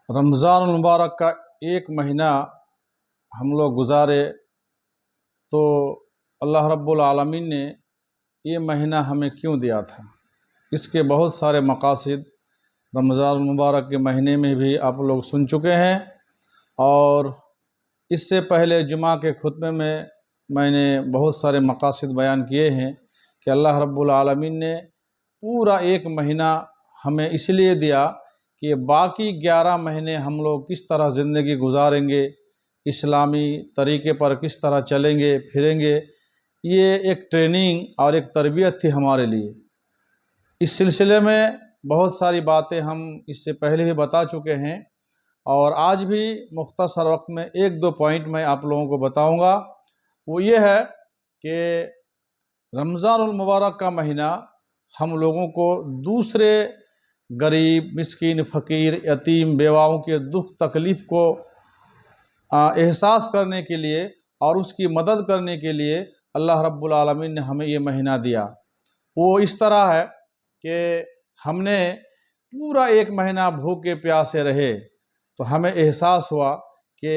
رمضان المبارک کا ایک مہینہ ہم لوگ گزارے تو اللہ رب العالمین نے یہ مہینہ ہمیں کیوں دیا تھا؟ اس کے بہت سارے مقاصد رمضان المبارک کے مہینے میں بھی آپ لوگ سن چکے ہیں، اور اس سے پہلے جمعہ کے خطبے میں نے بہت سارے مقاصد بیان کیے ہیں کہ اللہ رب العالمین نے پورا ایک مہینہ ہمیں اس لیے دیا کہ باقی 11 مہینے ہم لوگ کس طرح زندگی گزاریں گے، اسلامی طریقے پر کس طرح چلیں گے پھریں گے۔ یہ ایک ٹریننگ اور ایک تربیت تھی ہمارے لیے۔ اس سلسلے میں بہت ساری باتیں ہم اس سے پہلے بھی بتا چکے ہیں، اور آج بھی مختصر وقت میں ایک دو پوائنٹ میں آپ لوگوں کو بتاؤں گا۔ وہ یہ ہے کہ رمضان المبارک کا مہینہ ہم لوگوں کو دوسرے غریب، مسکین، فقیر، یتیم، بیواؤں کے دکھ تکلیف کو احساس کرنے کے لیے اور اس کی مدد کرنے کے لیے اللہ رب العالمین نے ہمیں یہ مہینہ دیا۔ وہ اس طرح ہے کہ ہم نے پورا ایک مہینہ بھوکے پیاسے رہے تو ہمیں احساس ہوا کہ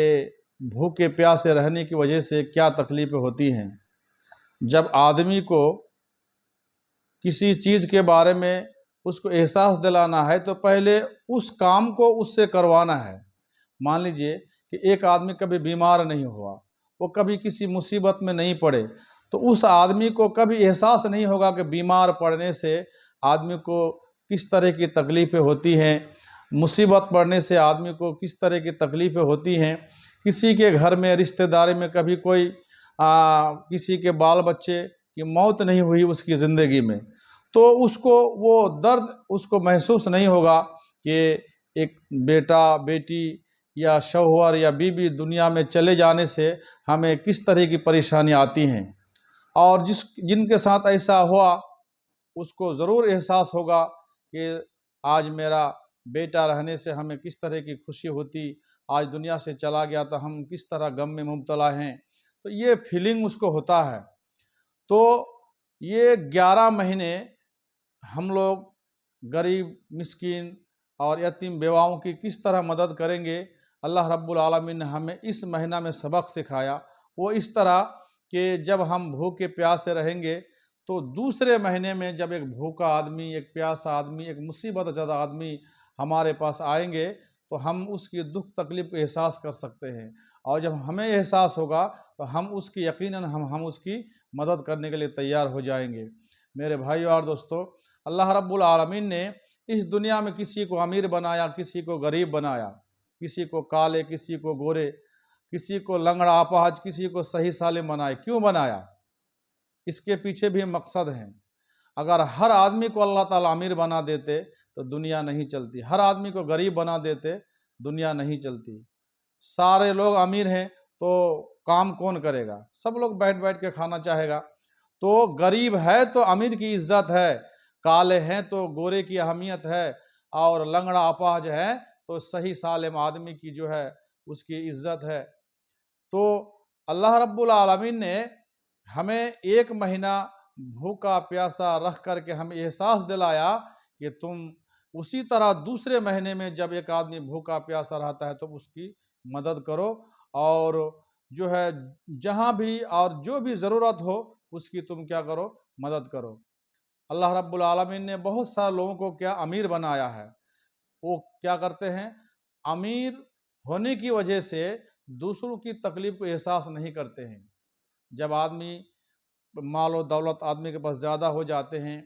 بھوکے پیاسے رہنے کی وجہ سے کیا تکلیفیں ہوتی ہیں۔ جب آدمی کو کسی چیز کے بارے میں اس کو احساس دلانا ہے تو پہلے اس کام کو اس سے کروانا ہے۔ مان لیجئے کہ ایک آدمی کبھی بیمار نہیں ہوا، وہ کبھی کسی مصیبت میں نہیں پڑے، تو اس آدمی کو کبھی احساس نہیں ہوگا کہ بیمار پڑنے سے آدمی کو کس طرح کی تکلیفیں ہوتی ہیں، مصیبت پڑنے سے آدمی کو کس طرح کی تکلیفیں ہوتی ہیں۔ کسی کے گھر میں رشتہ داری میں کبھی کوئی کسی کے بال بچے کی موت نہیں ہوئی اس کی زندگی میں، تو اس کو وہ درد اس کو محسوس نہیں ہوگا کہ ایک بیٹا، بیٹی یا شوہر یا بیوی دنیا میں چلے جانے سے ہمیں کس طرح کی پریشانی آتی ہیں۔ اور جن کے ساتھ ایسا ہوا اس کو ضرور احساس ہوگا کہ آج میرا بیٹا رہنے سے ہمیں کس طرح کی خوشی ہوتی، آج دنیا سے چلا گیا تو ہم کس طرح غم میں مبتلا ہیں، تو یہ فیلنگ اس کو ہوتا ہے۔ تو یہ 11 مہینے ہم لوگ غریب، مسکین اور یتیم بیواؤں کی کس طرح مدد کریں گے، اللہ رب العالمین نے ہمیں اس مہینہ میں سبق سکھایا۔ وہ اس طرح کہ جب ہم بھوکے پیاسے رہیں گے تو دوسرے مہینے میں جب ایک بھوکا آدمی، ایک پیاسا آدمی، ایک مصیبت زدہ آدمی ہمارے پاس آئیں گے تو ہم اس کی دکھ تکلیف کو احساس کر سکتے ہیں، اور جب ہمیں احساس ہوگا تو ہم اس کی یقیناً ہم اس کی مدد کرنے کے لیے تیار ہو جائیں گے۔ میرے بھائیو اور دوستو، اللہ رب العالمین نے اس دنیا میں کسی کو امیر بنایا، کسی کو غریب بنایا، کسی کو کالے، کسی کو گورے، کسی کو لنگڑا اپاہج، کسی کو صحیح سالم بنایا۔ کیوں بنایا؟ اس کے پیچھے بھی مقصد ہیں۔ اگر ہر آدمی کو اللہ تعالیٰ امیر بنا دیتے تو دنیا نہیں چلتی، ہر آدمی کو غریب بنا دیتے دنیا نہیں چلتی۔ سارے لوگ امیر ہیں تو کام کون کرے گا؟ سب لوگ بیٹھ بیٹھ کے کھانا چاہے گا۔ تو غریب ہے تو امیر کی عزت ہے، کالے ہیں تو گورے کی اہمیت ہے، اور لنگڑا اپاہج ہے تو صحیح سالم آدمی کی جو ہے اس کی عزت ہے۔ تو اللہ رب العالمین نے ہمیں ایک مہینہ بھوکا پیاسا رکھ کر کے ہمیں احساس دلایا کہ تم اسی طرح دوسرے مہینے میں جب ایک آدمی بھوکا پیاسا رہتا ہے تو اس کی مدد کرو، اور جو ہے جہاں بھی اور جو بھی ضرورت ہو اس کی تم کیا کرو؟ مدد کرو۔ اللہ رب العالمین نے بہت سارے لوگوں کو کیا امیر بنایا ہے۔ وہ کیا کرتے ہیں؟ امیر ہونے کی وجہ سے دوسروں کی تکلیف کو احساس نہیں کرتے ہیں۔ جب آدمی مال و دولت آدمی کے پاس زیادہ ہو جاتے ہیں،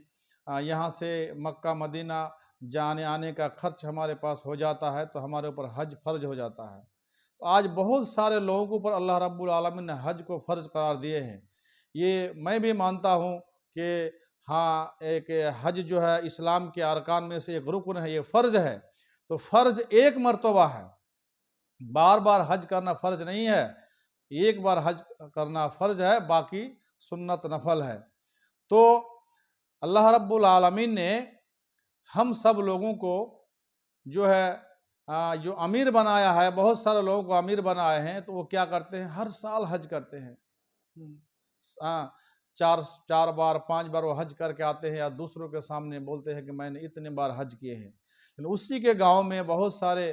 یہاں سے مکہ مدینہ جانے آنے کا خرچ ہمارے پاس ہو جاتا ہے تو ہمارے اوپر حج فرض ہو جاتا ہے۔ تو آج بہت سارے لوگوں کے اوپر اللہ رب العالمین نے حج کو فرض قرار دیے ہیں۔ یہ میں بھی مانتا ہوں کہ ہاں، ایک حج جو ہے اسلام کے ارکان میں سے ایک رکن ہے، یہ فرض ہے۔ تو فرض ایک مرتبہ ہے، بار بار حج کرنا فرض نہیں ہے۔ ایک بار حج کرنا فرض ہے، باقی سنت نفل ہے۔ تو اللہ رب العالمین نے ہم سب لوگوں کو جو ہے جو امیر بنایا ہے، بہت سارے لوگوں کو امیر بنائے ہیں، تو وہ کیا کرتے ہیں؟ ہر سال حج کرتے ہیں۔ چار بار 5 بار وہ حج کر کے آتے ہیں، یا دوسروں کے سامنے بولتے ہیں کہ میں نے اتنے بار حج کیے ہیں۔ اسی کے گاؤں میں بہت سارے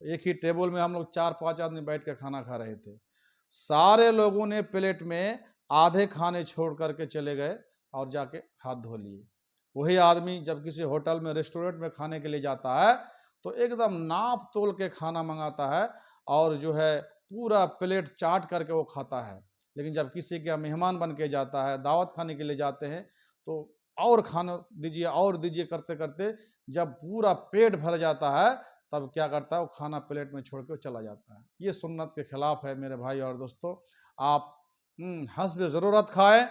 تو ایک ہی ٹیبل میں ہم لوگ 4-5 آدمی بیٹھ کے کھانا کھا رہے تھے، سارے لوگوں نے پلیٹ میں آدھے کھانے چھوڑ کر کے چلے گئے اور جا کے ہاتھ دھو لیے۔ وہی آدمی جب کسی ہوٹل میں ریسٹورنٹ میں کھانے کے لیے جاتا ہے تو ایک دم ناپ تول کے کھانا منگاتا ہے اور جو ہے پورا پلیٹ چاٹ کر کے وہ کھاتا ہے، لیکن جب کسی کا مہمان بن کے جاتا ہے، دعوت کھانے کے لیے جاتے ہیں تو اور کھانا دیجیے اور دیجیے کرتے کرتے جب پورا پیٹ بھر جاتا ہے تب کیا کرتا ہے وہ کھانا پلیٹ میں چھوڑ کے چلا جاتا ہے۔ یہ سنت کے خلاف ہے میرے بھائی اور دوستو۔ آپ حسب ضرورت کھائیں۔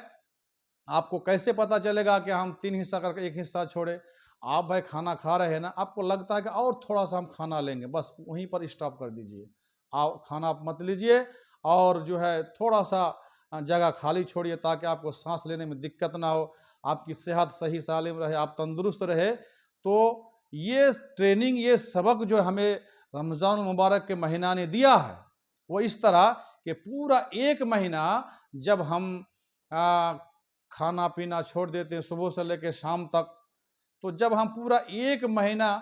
آپ کو کیسے پتہ چلے گا کہ ہم 3 حصہ کر کے 1 حصہ چھوڑے؟ آپ بھائی کھانا کھا رہے ہیں نا، آپ کو لگتا ہے کہ اور تھوڑا سا ہم کھانا لیں گے، بس وہیں پر اسٹاپ کر دیجئے۔ آپ کھانا مت لیجئے اور جو ہے تھوڑا سا جگہ خالی چھوڑیے تاکہ آپ کو سانس لینے میں دقت نہ ہو، آپ کی صحت صحیح سالم رہے، آپ تندرست رہے۔ تو یہ ٹریننگ، یہ سبق جو ہمیں رمضان المبارک کے مہینہ نے دیا ہے وہ اس طرح کہ پورا 1 مہینہ جب ہم کھانا پینا چھوڑ دیتے ہیں صبح سے لے کے شام تک، تو جب ہم پورا 1 مہینہ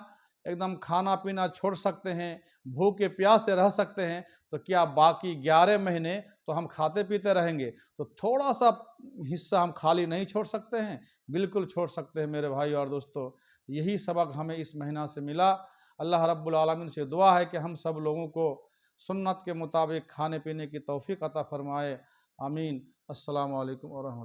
ایک دم کھانا پینا چھوڑ سکتے ہیں، بھوکے پیاس سے رہ سکتے ہیں، تو کیا باقی 11 مہینے تو ہم کھاتے پیتے رہیں گے؟ تو تھوڑا سا حصہ ہم خالی نہیں چھوڑ سکتے ہیں؟ بالکل چھوڑ سکتے ہیں میرے بھائی اور دوستو۔ یہی سبق ہمیں اس مہینہ سے ملا۔ اللہ رب العالمین سے دعا ہے کہ ہم سب لوگوں کو سنت کے مطابق کھانے پینے کی توفیق عطا فرمائے، آمین۔ السلام علیکم ورحمۃ اللہ۔